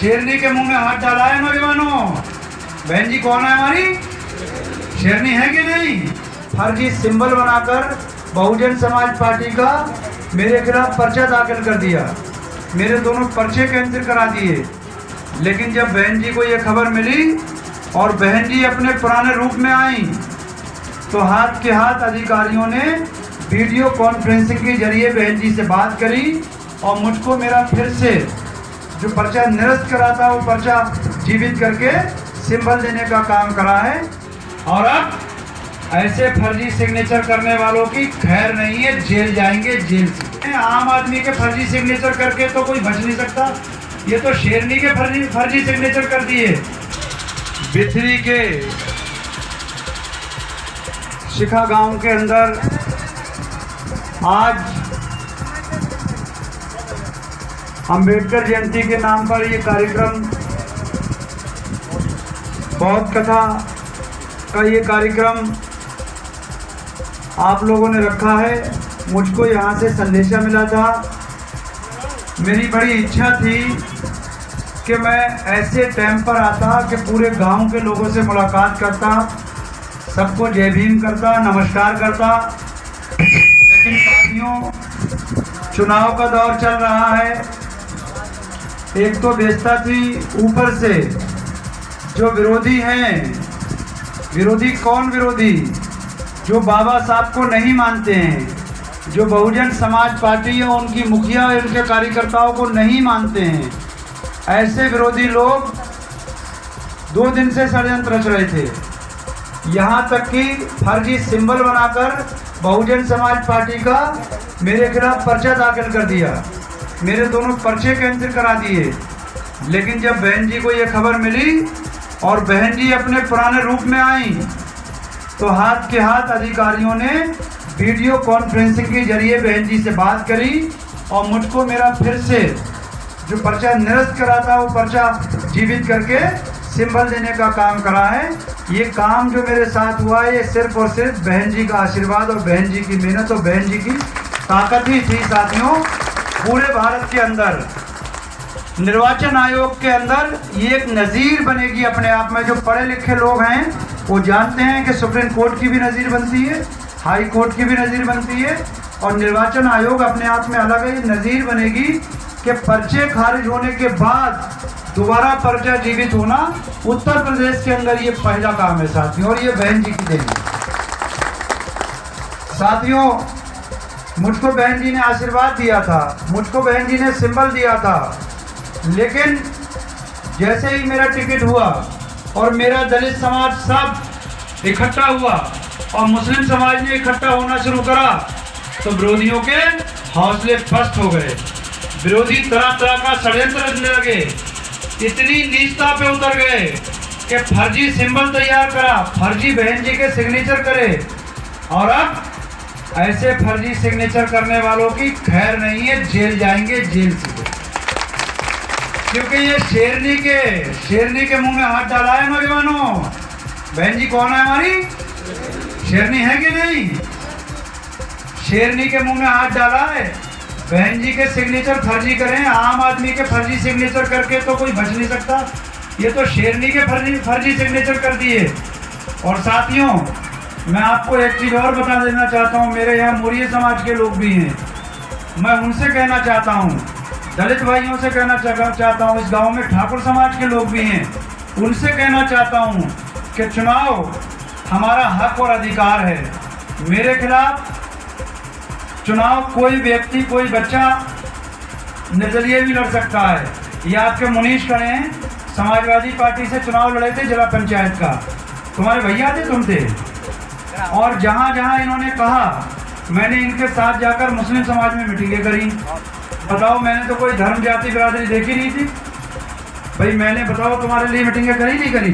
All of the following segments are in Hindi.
शेरनी के मुंह में हाथ डाला है नौजवानों। बहन जी कौन है हमारी? शेरनी है कि नहीं? फर्जी सिंबल बनाकर बहुजन समाज पार्टी का मेरे खिलाफ पर्चा दाखिल कर दिया। मेरे दोनों पर्चे कैंसिल करा दिए। लेकिन जब बहन जी को ये खबर मिली और बहन जी अपने पुराने रूप में आई तो हाथ के हाथ अधिकारियों ने वीडियो कॉन्फ्रेंसिंग के जरिए बहन जी से बात करी और मुझको मेरा फिर से जो पर्चा निरस्त करा था वो पर्चा जीवित करके सिंबल देने का काम करा है। और अब ऐसे फर्जी सिग्नेचर करने वालों की खैर नहीं है, जेल जाएंगे, जेल से। आम आदमी के फर्जी सिग्नेचर करके तो कोई बच नहीं सकता, ये तो शेरनी के फर्जी सिग्नेचर कर दिए। बिथरी के शिखा गांव के अंदर आज अंबेडकर जयंती के नाम पर ये कार्यक्रम, बौद्ध कथा का ये कार्यक्रम आप लोगों ने रखा है। मुझको यहाँ से संदेशा मिला था। मेरी बड़ी इच्छा थी कि मैं ऐसे टाइम पर आता कि पूरे गांव के लोगों से मुलाकात करता, सबको जय भीम करता, नमस्कार करता। लेकिन साथियों, चुनाव का दौर चल रहा है। एक तो बेइज्जती थी, ऊपर से जो विरोधी हैं, विरोधी कौन विरोधी? जो बाबा साहब को नहीं मानते हैं, जो बहुजन समाज पार्टी या उनकी मुखिया और उनके कार्यकर्ताओं को नहीं मानते हैं, ऐसे विरोधी लोग 2 दिन से षड्यंत्र रच रहे थे। यहाँ तक कि फर्जी सिंबल बनाकर बहुजन समाज पार्टी का मेरे खिलाफ पर्चा दाखिल कर दिया। मेरे दोनों पर्चे कैंसिल करा दिए। लेकिन जब बहन जी को ये खबर मिली और बहन जी अपने पुराने रूप में आई तो हाथ के हाथ अधिकारियों ने वीडियो कॉन्फ्रेंसिंग के जरिए बहन जी से बात करी और मुझको मेरा फिर से जो पर्चा निरस्त करा था वो पर्चा जीवित करके सिंबल देने का काम करा है। ये काम जो मेरे साथ हुआ है ये सिर्फ और सिर्फ बहन जी का आशीर्वाद और बहन जी की मेहनत और बहन जी की ताकत ही थी। साथियों, पूरे भारत के अंदर निर्वाचन आयोग के अंदर ये एक नज़ीर बनेगी अपने आप में। जो पढ़े लिखे लोग हैं वो जानते हैं कि सुप्रीम कोर्ट की भी नज़ीर बनती है, हाई कोर्ट की भी नज़ीर बनती है, और निर्वाचन आयोग अपने आप में अलग ही नज़ीर बनेगी कि पर्चे खारिज होने के बाद दोबारा पर्चा जीवित होना उत्तर प्रदेश के अंदर ये पहला काम है साथियों, और ये बहन जी की देन है। साथियों, मुझको बहन जी ने आशीर्वाद दिया था, मुझको बहन जी ने सिंबल दिया था। लेकिन जैसे ही मेरा टिकट हुआ और मेरा दलित समाज सब इकट्ठा हुआ और मुस्लिम समाज ने इकट्ठा होना शुरू करा तो विरोधियों के हौसले पस्त हो गए। विरोधी तरह तरह का षड्यंत्र रचने लगे, इतनी नीचता पे उतर गए कि फर्जी सिंबल तैयार करा, फर्जी बहन जी के सिग्नेचर करे। और अब ऐसे फर्जी सिग्नेचर करने वालों की खैर नहीं है, जेल जाएंगे, जेल से। क्योंकि ये शेरनी के मुंह में हाथ डाला है नौजवानों। बहन जी कौन है हमारी? शेरनी है कि नहीं? शेरनी के मुंह में हाथ डाला है। बहन जी के सिग्नेचर फर्जी करें, आम आदमी के फर्जी सिग्नेचर करके तो कोई बच नहीं सकता, ये तो शेरनी के फर्जी सिग्नेचर कर दिए। और साथियों, मैं आपको एक चीज़ और बता देना चाहता हूँ। मेरे यहाँ मौर्य समाज के लोग भी हैं, मैं उनसे कहना चाहता हूँ, दलित भाइयों से कहना चाहता हूँ, इस गांव में ठाकुर समाज के लोग भी हैं, उनसे कहना चाहता हूँ कि चुनाव हमारा हक और अधिकार है। मेरे खिलाफ चुनाव कोई व्यक्ति, कोई बच्चा निर्दलीय भी लड़ सकता है। ये आपके मुनीश खड़े हैं, समाजवादी पार्टी से चुनाव लड़े थे जिला पंचायत का, तुम्हारे भैया थे, तुम थे। और जहाँ जहाँ इन्होंने कहा, मैंने इनके साथ जाकर मुस्लिम समाज में मीटिंगें करी। बताओ, मैंने तो कोई धर्म जाति बिरादरी देखी नहीं थी भाई। मैंने, बताओ, तुम्हारे लिए मीटिंगें करी नहीं करी?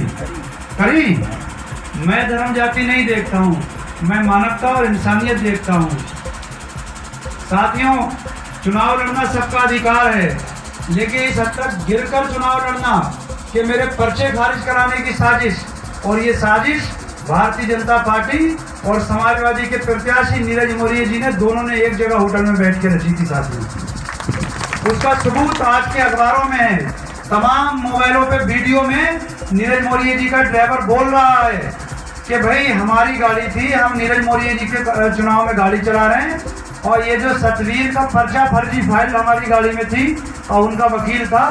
करी। मैं धर्म जाति नहीं देखता हूँ, मैं मानवता और इंसानियत देखता हूँ। साथियों, चुनाव लड़ना सबका अधिकार है, लेकिन इस हद तक गिरकर चुनाव लड़ना कि मेरे पर्चे खारिज कराने की साजिश, और ये साजिश भारतीय जनता पार्टी और समाजवादी के प्रत्याशी नीरज मौर्य जी ने, दोनों ने एक जगह होटल में बैठ के रची थी साथियों। उसका सबूत आज के अखबारों में है। तमाम मोबाइलों पे वीडियो में नीरज मौर्य जी का ड्राइवर बोल रहा है कि भाई हमारी गाड़ी थी, हम नीरज मौर्य जी के चुनाव में गाड़ी चला रहे हैं और ये जो सतवीर का पर्चा फर्जी फाइल हमारी गाड़ी में थी और उनका वकील था,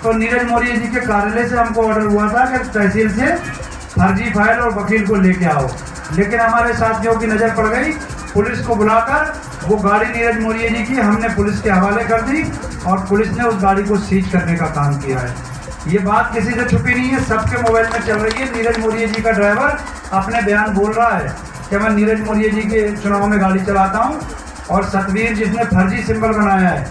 तो नीरज मौर्य जी के कार्यालय से हमको ऑर्डर हुआ था कि तहसील से फर्जी फाइल और वकील को लेके आओ। लेकिन हमारे साथियों की नज़र पड़ गई, पुलिस को बुलाकर वो गाड़ी नीरज मौर्य जी की हमने पुलिस के हवाले कर दी और पुलिस ने उस गाड़ी को सीज करने का काम किया है। ये बात किसी से छुपी नहीं है, सबके मोबाइल में चल रही है। नीरज मौर्य जी का ड्राइवर अपने बयान बोल रहा है कि मैं नीरज मौर्य जी के चुनाव में गाड़ी चलाता हूँ और सतवीर जिसने फर्जी सिंबल बनाया है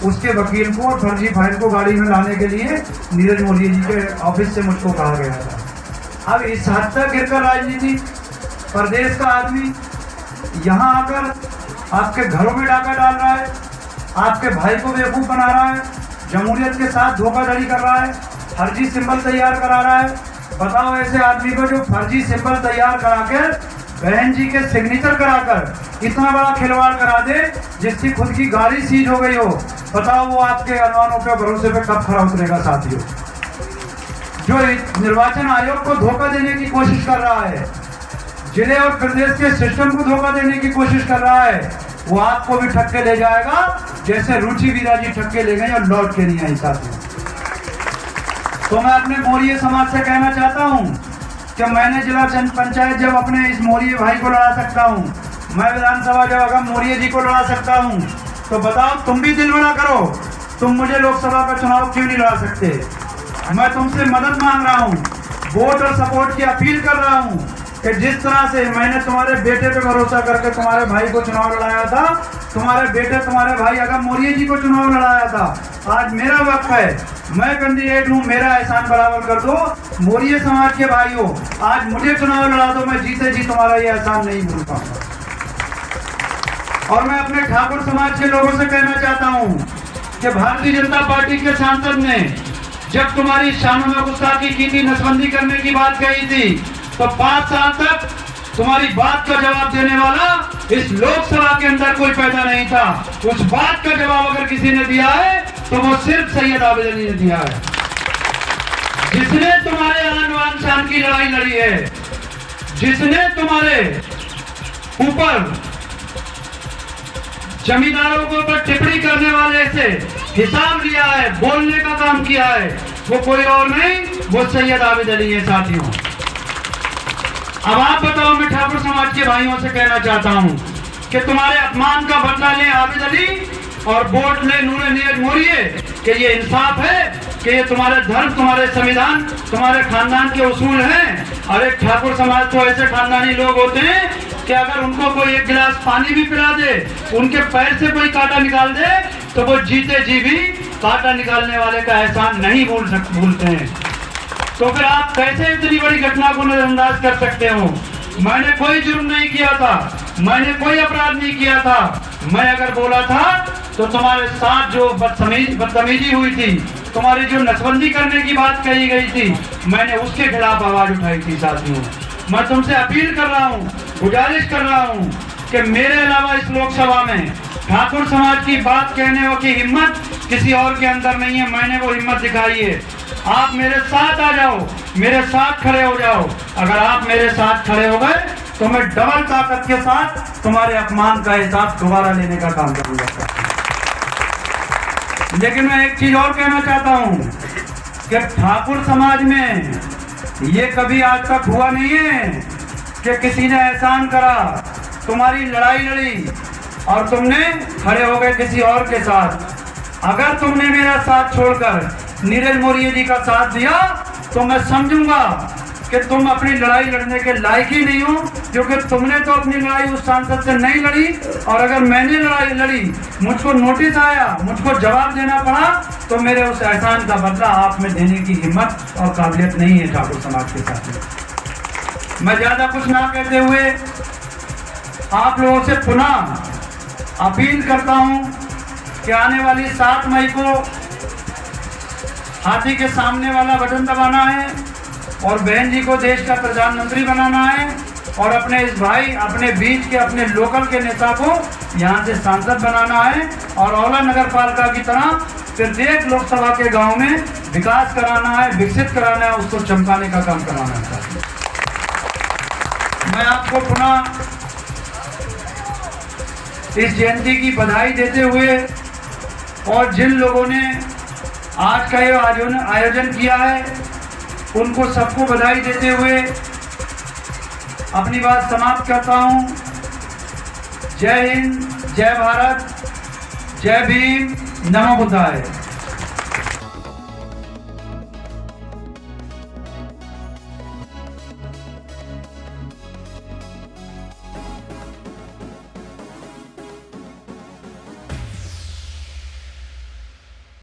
उसके वकील को और फर्जी फाइल को गाड़ी में लाने के लिए नीरज मौर्य जी के ऑफिस से मुझको कहा गया था। अब इस हद तक गिरकर राजनीति, प्रदेश का आदमी यहाँ आकर आपके घरों में डाका डाल रहा है, आपके भाई को बेवकूफ़ बना रहा है, जमहूरियत के साथ धोखाधड़ी कर रहा है, फर्जी सिंबल तैयार करा रहा है। बताओ ऐसे आदमी को जो फर्जी सिंबल तैयार करा कर बहन जी के सिग्नेचर कराकर इतना बड़ा खिलवाड़ करा दे जिसकी खुद की गाड़ी सीज हो गई हो, बताओ वो आपके अनुमानों के भरोसे पे कब खरा उतरेगा। साथियों, जो निर्वाचन आयोग को धोखा देने की कोशिश कर रहा है, जिले और प्रदेश के सिस्टम को धोखा देने की कोशिश कर रहा है, वो आपको भी ठग के ले जाएगा जैसे रुचि वीरा जी ठग के ले गए और लौट के नहीं आई। साथियों, तो मैं अपने मौर्य समाज से कहना चाहता हूँ कि मैंने जिला पंचायत जब अपने इस मौर्य भाई को लड़ा सकता हूँ, मैं विधानसभा जब अगर मौर्य जी को लड़ा सकता हूँ, तो बताओ तुम भी दिल बड़ा करो, तुम मुझे लोकसभा का चुनाव क्यों नहीं लड़ा सकते। मैं तुमसे मदद मांग रहा हूँ, वोट और सपोर्ट की अपील कर रहा हूँ कि जिस तरह से मैंने तुम्हारे बेटे पे भरोसा करके तुम्हारे भाई को चुनाव लड़ाया था, तुम्हारे बेटे तुम्हारे भाई अगर मौर्य जी को चुनाव लड़ाया था, आज मेरा वक्त है, मैं कैंडिडेट हूँ, मेरा एहसान बराबर कर दो। मौर्य समाज के भाइयों, आज मुझे चुनाव लड़ा दो, मैं जीते जी तुम्हारा ये एहसान नहीं भूल पाऊंगा। और मैं अपने ठाकुर समाज के लोगों से कहना चाहता हूँ कि भारतीय जनता पार्टी के सांसद ने जब तुम्हारी शानों में गुस्ताखी की थी, नसबंदी करने की बात कही थी, तो 5 साल तक तुम्हारी बात का जवाब देने वाला इस लोकसभा के अंदर कोई पैदा नहीं था। उस बात का जवाब अगर किसी ने दिया है तो वो सिर्फ सैयद आबिद अली ने दिया है, जिसने तुम्हारे आन शान की लड़ाई लड़ी है, जिसने तुम्हारे ऊपर जमींदारों के ऊपर टिप्पणी करने वाले से हिसाब लिया है, बोलने का काम किया है, वो कोई और नहीं, वो सैयद आबिद अली है। साथियों, अब आप बताओ, मैं ठाकुर समाज के भाइयों से कहना चाहता हूं कि तुम्हारे अपमान का बदला ले आबिद अली और वोट ले नीरज मौर्य, कि ये इंसाफ है, कि ये तुम्हारे धर्म, तुम्हारे संविधान, तुम्हारे खानदान के उसूल हैं। अरे ठाकुर समाज तो ऐसे खानदानी लोग होते हैं कि अगर उनको कोई एक गिलास पानी भी पिला दे, उनके पैर से कोई कांटा निकाल दे, तो वो जीते जी भी कांटा निकालने वाले का एहसान नहीं भूलते हैं। तो फिर आप कैसे इतनी बड़ी घटना को नजरअंदाज कर सकते हो। मैंने कोई जुर्म नहीं किया था, मैंने कोई अपराध नहीं किया था। मैं अगर बोला था तो तुम्हारे साथ जो बदतमीजी हुई थी, तुम्हारी जो नसबंदी करने की बात कही गई थी, मैंने उसके खिलाफ आवाज उठाई थी। साथियों, मैं तुमसे अपील कर रहा हूँ, गुजारिश कर रहा हूँ कि मेरे अलावा इस लोकसभा में ठाकुर समाज की बात कहने की हिम्मत किसी और के अंदर नहीं है। मैंने वो हिम्मत दिखाई है। आप मेरे साथ आ जाओ, मेरे साथ खड़े हो जाओ। अगर आप मेरे साथ खड़े हो गए तो मैं डबल ताकत के साथ तुम्हारे अपमान का हिसाब दोबारा लेने का काम करूंगा। लेकिन मैं एक चीज और कहना चाहता हूं कि ठाकुर समाज में ये कभी आज तक हुआ नहीं है कि किसी ने एहसान करा, तुम्हारी लड़ाई लड़ी और तुमने खड़े हो गए किसी और के साथ। अगर तुमने मेरा साथ छोड़कर नीरज मौर्य जी का साथ दिया तो मैं समझूंगा कि तुम अपनी लड़ाई लड़ने के लायक ही नहीं हो, क्योंकि तुमने तो अपनी लड़ाई उस सांसद से नहीं लड़ी। और अगर मैंने लड़ाई लड़ी, मुझको नोटिस आया, मुझको जवाब देना पड़ा, तो मेरे उस एहसान का बदला आप में देने की हिम्मत और काबिलियत नहीं है ठाकुर समाज के साथ। मैं ज्यादा कुछ ना कहते हुए आप लोगों से पुनः अपील करता हूं कि आने वाली 7 मई को हाथी के सामने वाला बटन दबाना है और बहन जी को देश का प्रधानमंत्री बनाना है और अपने इस भाई, अपने बीच के, अपने लोकल के नेता को यहाँ से सांसद बनाना है और औला नगर पालिका की तरह प्रत्येक लोकसभा के गांव में विकास कराना है, विकसित कराना है, उसको चमकाने का काम कराना है। मैं आपको पुनः इस जयंती की बधाई देते हुए और जिन लोगों ने आज का ये आयोजन किया है उनको सबको बधाई देते हुए अपनी बात समाप्त करता हूं। जय हिंद, जय भारत, जय भीम, नमो बुद्धाय।